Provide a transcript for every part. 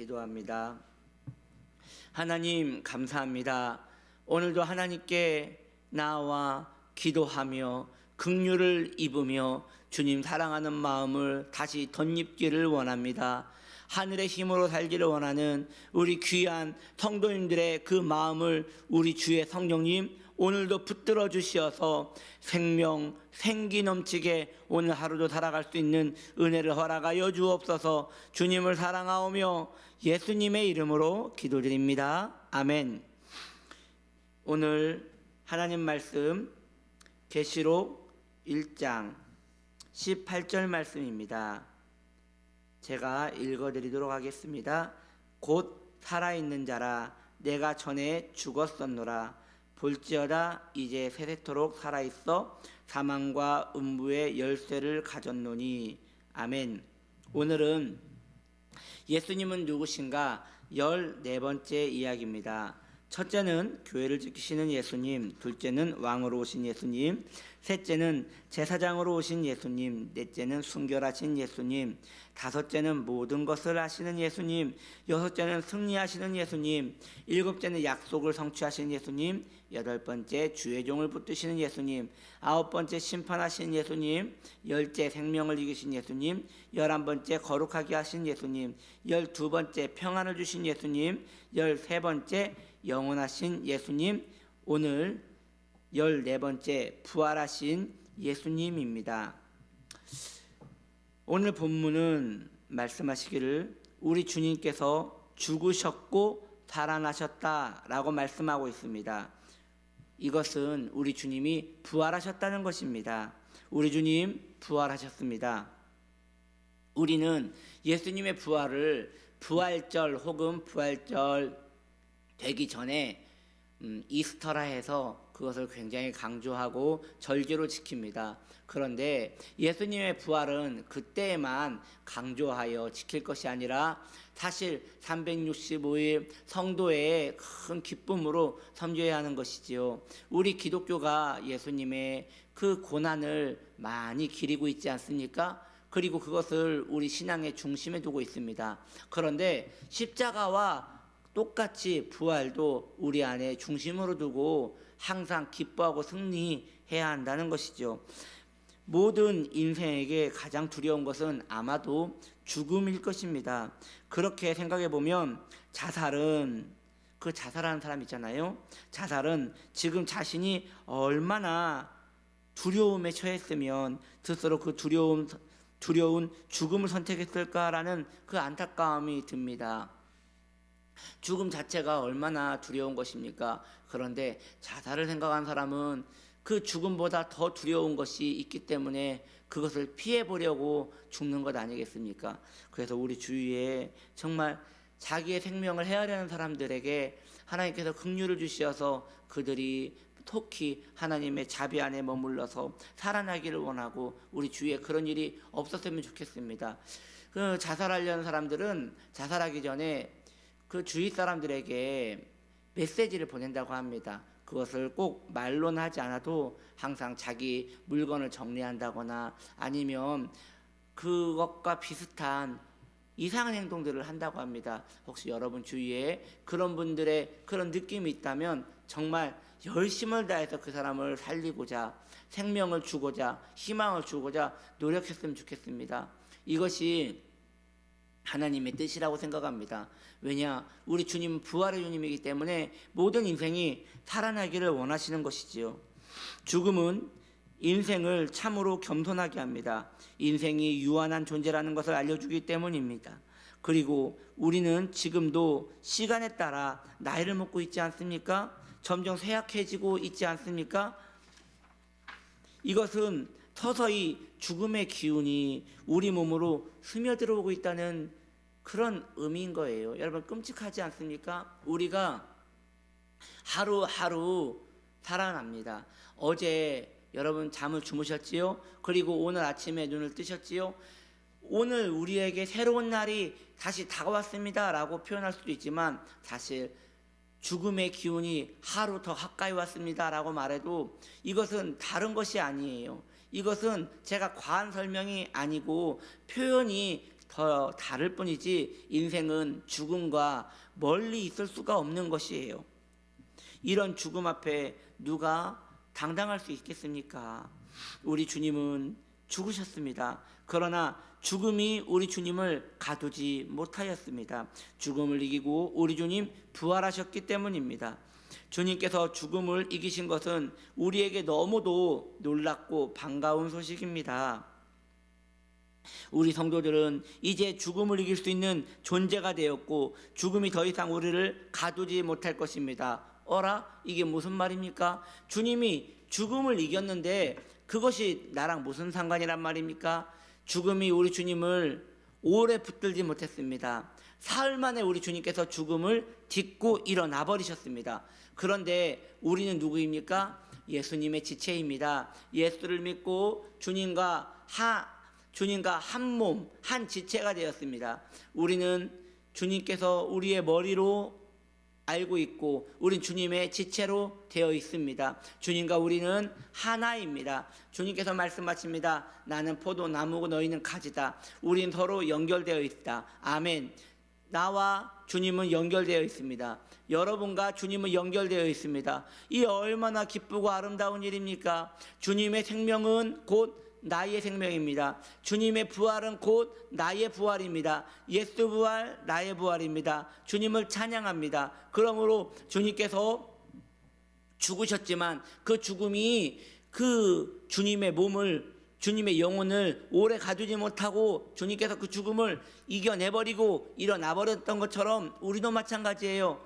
기도합니다. 하나님 감사합니다. 오늘도 하나님께 나와 기도하며 긍휼을 입으며 주님 사랑하는 마음을 다시 덧입기를 원합니다. 하늘의 힘으로 살기를 원하는 우리 귀한 성도님들의 그 마음을 우리 주의 성령님 오늘도 붙들어 주시어서 생명, 생기 넘치게 오늘 하루도 살아갈 수 있는 은혜를 허락하여 주옵소서. 주님을 사랑하오며 예수님의 이름으로 기도드립니다. 아멘. 오늘 하나님 말씀 계시록 1장 18절 말씀입니다. 제가 읽어드리도록 하겠습니다. 곧 살아있는 자라 내가 전에 죽었었노라. 볼지어다 이제 세세토록 살아있어 사망과 음부의 열쇠를 가졌노니. 아멘. 오늘은 예수님은 누구신가 14번째 이야기입니다. 첫째는 교회를 지키시는 예수님, 둘째는 왕으로 오신 예수님, 셋째는 제사장으로 오신 예수님, 넷째는 순결하신 예수님, 다섯째는 모든 것을 아시는 예수님, 여섯째는 승리하시는 예수님, 일곱째는 약속을 성취하시는 예수님, 여덟 번째 주의 종을 붙드시는 예수님, 아홉 번째 심판하시는 예수님, 열째 생명을 이기신 예수님, 11번째 거룩하게 하신 예수님, 12번째 평안을 주신 예수님, 13번째 영원하신 예수님, 오늘 14번째 부활하신 예수님입니다. 오늘 본문은 말씀하시기를 우리 주님께서 죽으셨고 살아나셨다라고 말씀하고 있습니다. 이것은 우리 주님이 부활하셨다는 것입니다. 우리 주님 부활하셨습니다. 우리는 예수님의 부활을 부활절 혹은 부활절 되기 전에 이스터라 해서 그것을 굉장히 강조하고 절기로 지킵니다. 그런데 예수님의 부활은 그때에만 강조하여 지킬 것이 아니라 사실 365일 성도의 큰 기쁨으로 섬겨야 하는 것이지요. 우리 기독교가 예수님의 그 고난을 많이 기리고 있지 않습니까? 그리고 그것을 우리 신앙의 중심에 두고 있습니다. 그런데 십자가와 똑같이 부활도 우리 안에 중심으로 두고 항상 기뻐하고 승리해야 한다는 것이죠. 모든 인생에게 가장 두려운 것은 아마도 죽음일 것입니다. 그렇게 생각해 보면 자살은 그 자살하는 사람 있잖아요. 자살은 지금 자신이 얼마나 두려움에 처했으면 스스로 그 두려운 죽음을 선택했을까라는 그 안타까움이 듭니다. 죽음 자체가 얼마나 두려운 것입니까? 그런데 자살을 생각한 사람은 그 죽음보다 더 두려운 것이 있기 때문에 그것을 피해보려고 죽는 것 아니겠습니까? 그래서 우리 주위에 정말 자기의 생명을 헤아려는 사람들에게 하나님께서 긍휼을 주시어서 그들이 속히 하나님의 자비 안에 머물러서 살아나기를 원하고 우리 주위에 그런 일이 없었으면 좋겠습니다. 그 자살하려는 사람들은 자살하기 전에 그 주위 사람들에게 메시지를 보낸다고 합니다. 그것을 꼭 말로는 하지 않아도 항상 자기 물건을 정리한다거나 아니면 그것과 비슷한 이상한 행동들을 한다고 합니다. 혹시 여러분 주위에 그런 분들의 그런 느낌이 있다면 정말 열심을 다해서 그 사람을 살리고자 생명을 주고자 희망을 주고자 노력했으면 좋겠습니다. 이것이 하나님의 뜻이라고 생각합니다. 왜냐? 우리 주님은 부활의 주님이기 때문에 모든 인생이 살아나기를 원하시는 것이지요. 죽음은 인생을 참으로 겸손하게 합니다. 인생이 유한한 존재라는 것을 알려주기 때문입니다. 그리고 우리는 지금도 시간에 따라 나이를 먹고 있지 않습니까? 점점 쇠약해지고 있지 않습니까? 이것은 서서히 죽음의 기운이 우리 몸으로 스며들어오고 있다는 그런 의미인 거예요. 여러분 끔찍하지 않습니까? 우리가 하루하루 살아납니다. 어제 여러분 잠을 주무셨지요? 그리고 오늘 아침에 눈을 뜨셨지요? 오늘 우리에게 새로운 날이 다시 다가왔습니다 라고 표현할 수도 있지만 사실 죽음의 기운이 하루 더 가까이 왔습니다 라고 말해도 이것은 다른 것이 아니에요. 이것은 제가 과한 설명이 아니고 표현이 더 다를 뿐이지 인생은 죽음과 멀리 있을 수가 없는 것이에요. 이런 죽음 앞에 누가 당당할 수 있겠습니까? 우리 주님은 죽으셨습니다. 그러나 죽음이 우리 주님을 가두지 못하였습니다. 죽음을 이기고 우리 주님 부활하셨기 때문입니다. 주님께서 죽음을 이기신 것은 우리에게 너무도 놀랍고 반가운 소식입니다. 우리 성도들은 이제 죽음을 이길 수 있는 존재가 되었고 죽음이 더 이상 우리를 가두지 못할 것입니다. 어라? 이게 무슨 말입니까? 주님이 죽음을 이겼는데 그것이 나랑 무슨 상관이란 말입니까? 죽음이 우리 주님을 오래 붙들지 못했습니다. 사흘 만에 우리 주님께서 죽음을 딛고 일어나 버리셨습니다. 그런데 우리는 누구입니까? 예수님의 지체입니다. 예수를 믿고 주님과 한 몸, 한 지체가 되었습니다. 우리는 주님께서 우리의 머리로 알고 있고 우린 주님의 지체로 되어 있습니다. 주님과 우리는 하나입니다. 주님께서 말씀하십니다. 나는 포도나무고 너희는 가지다. 우린 서로 연결되어 있다. 아멘. 나와 주님은 연결되어 있습니다. 여러분과 주님은 연결되어 있습니다. 이 얼마나 기쁘고 아름다운 일입니까? 주님의 생명은 곧 나의 생명입니다. 주님의 부활은 곧 나의 부활입니다. 예수 부활, 나의 부활입니다. 주님을 찬양합니다. 그러므로 주님께서 죽으셨지만 그 죽음이 그 주님의 몸을, 주님의 영혼을 오래 가두지 못하고 주님께서 그 죽음을 이겨내버리고 일어나 버렸던 것처럼 우리도 마찬가지예요.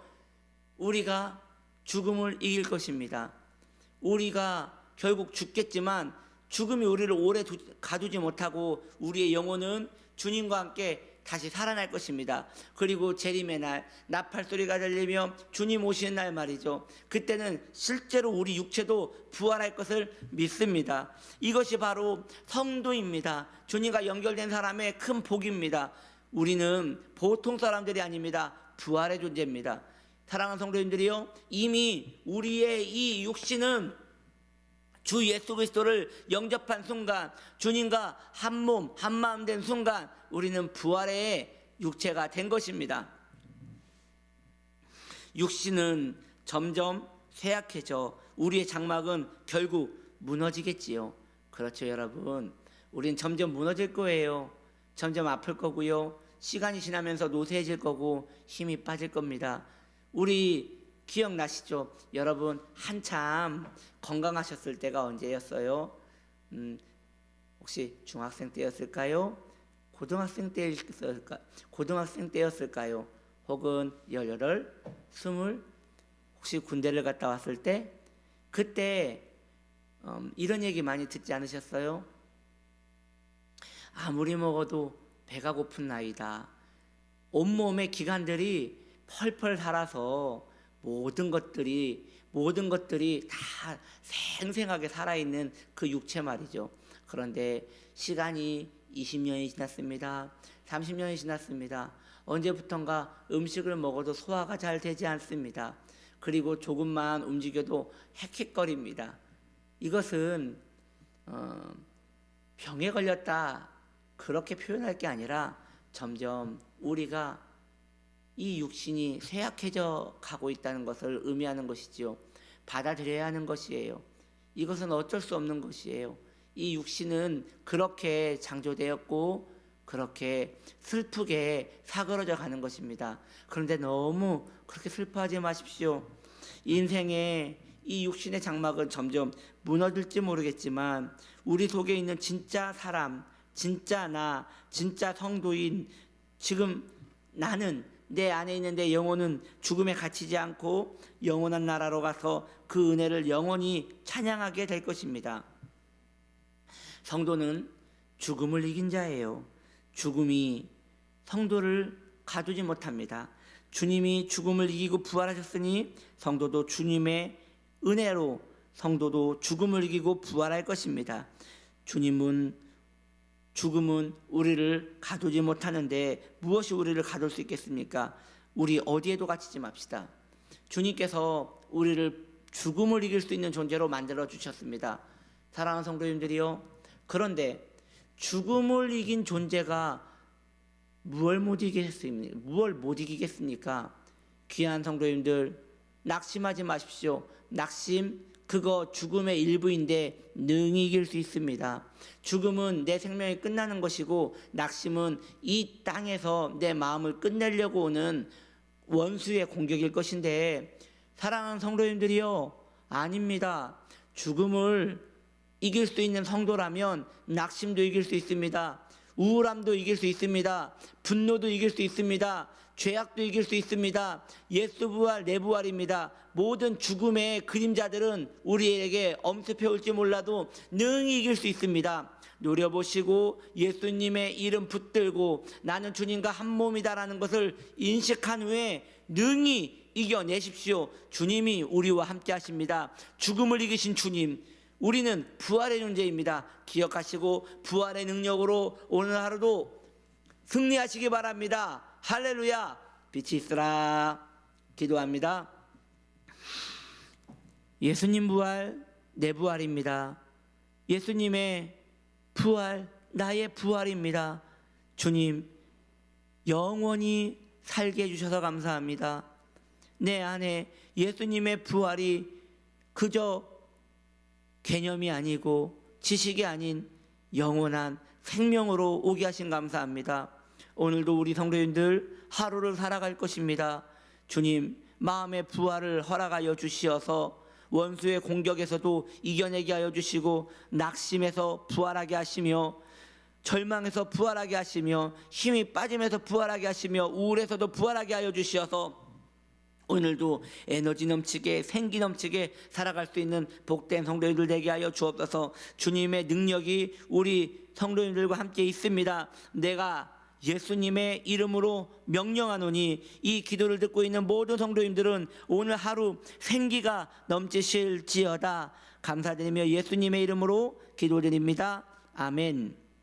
우리가 죽음을 이길 것입니다. 우리가 결국 죽겠지만 죽음이 우리를 오래 가두지 못하고 우리의 영혼은 주님과 함께 다시 살아날 것입니다. 그리고 재림의 날, 나팔 소리가 들리며 주님 오시는 날 말이죠. 그때는 실제로 우리 육체도 부활할 것을 믿습니다. 이것이 바로 성도입니다. 주님과 연결된 사람의 큰 복입니다. 우리는 보통 사람들이 아닙니다. 부활의 존재입니다. 사랑하는 성도님들이요, 이미 우리의 이 육신은 주 예수 그리스도를 영접한 순간, 주님과 한 몸, 한 마음 된 순간 우리는 부활의 육체가 된 것입니다. 육신은 점점 쇠약해져 우리의 장막은 결국 무너지겠지요. 그렇죠, 여러분. 우린 점점 무너질 거예요. 점점 아플 거고요. 시간이 지나면서 노쇠해질 거고 힘이 빠질 겁니다. 우리 기억나시죠? 여러분 한참 건강하셨을 때가 언제였어요? 혹시 중학생 때였을까요? 고등학생 때였을까요? 혹은 18, 20 혹시 군대를 갔다 왔을 때 그때 이런 얘기 많이 듣지 않으셨어요? 아무리 먹어도 배가 고픈 나이다. 온몸의 기관들이 펄펄 살아서 모든 것들이 다 생생하게 살아있는 그 육체 말이죠. 그런데 시간이 20년이 지났습니다. 30년이 지났습니다. 언제부턴가 음식을 먹어도 소화가 잘 되지 않습니다. 그리고 조금만 움직여도 헥헥거립니다. 이것은 병에 걸렸다 그렇게 표현할 게 아니라 점점 우리가 이 육신이 쇠약해져 가고 있다는 것을 의미하는 것이지요. 받아들여야 하는 것이에요. 이것은 어쩔 수 없는 것이에요. 이 육신은 그렇게 창조되었고 그렇게 슬프게 사그러져 가는 것입니다. 그런데 너무 그렇게 슬퍼하지 마십시오. 인생의 이 육신의 장막은 점점 무너질지 모르겠지만 우리 속에 있는 진짜 사람, 진짜 나, 진짜 성도인 지금 나는 내 안에 있는 내 영혼은 죽음에 갇히지 않고 영원한 나라로 가서 그 은혜를 영원히 찬양하게 될 것입니다. 성도는 죽음을 이긴 자예요. 죽음이 성도를 가두지 못합니다. 주님이 죽음을 이기고 부활하셨으니 성도도 주님의 은혜로 성도도 죽음을 이기고 부활할 것입니다. 죽음은 우리를 가두지 못하는데 무엇이 우리를 가둘 수 있겠습니까? 우리 어디에도 갇히지 맙시다. 주님께서 우리를 죽음을 이길 수 있는 존재로 만들어 주셨습니다. 사랑하는 성도님들이요, 그런데 죽음을 이긴 존재가 무얼 못 이기겠습니까? 무얼 못 이기겠습니까? 귀한 성도님들, 낙심하지 마십시오. 낙심 그거 죽음의 일부인데 능히 이길 수 있습니다. 죽음은 내 생명이 끝나는 것이고, 낙심은 이 땅에서 내 마음을 끝내려고 오는 원수의 공격일 것인데, 사랑하는 성도님들이요, 아닙니다. 죽음을 이길 수 있는 성도라면 낙심도 이길 수 있습니다. 우울함도 이길 수 있습니다. 분노도 이길 수 있습니다. 죄악도 이길 수 있습니다. 예수 부활, 내 부활입니다. 모든 죽음의 그림자들은 우리에게 엄습해 올지 몰라도 능히 이길 수 있습니다. 노려보시고 예수님의 이름 붙들고 나는 주님과 한 몸이다라는 것을 인식한 후에 능히 이겨내십시오. 주님이 우리와 함께 하십니다. 죽음을 이기신 주님, 우리는 부활의 존재입니다. 기억하시고 부활의 능력으로 오늘 하루도 승리하시기 바랍니다. 할렐루야. 빛이 있으라. 기도합니다. 예수님 부활, 내 부활입니다. 예수님의 부활, 나의 부활입니다. 주님, 영원히 살게 해주셔서 감사합니다. 내 안에 예수님의 부활이 그저 개념이 아니고 지식이 아닌 영원한 생명으로 오게 하신 감사합니다. 오늘도 우리 성도님들 하루를 살아갈 것입니다. 주님, 마음의 부활을 허락하여 주시어서 원수의 공격에서도 이겨내게 하여 주시고, 낙심에서 부활하게 하시며, 절망에서 부활하게 하시며, 힘이 빠짐에서 부활하게 하시며, 우울에서도 부활하게 하여 주시어서 오늘도 에너지 넘치게, 생기 넘치게 살아갈 수 있는 복된 성도님들 되게 하여 주옵소서. 주님의 능력이 우리 성도님들과 함께 있습니다. 내가 예수님의 이름으로 명령하노니, 이 기도를 듣고 있는 모든 성도님들은 오늘 하루 생기가 넘치실지어다. 감사드리며 예수님의 이름으로 기도드립니다. 아멘.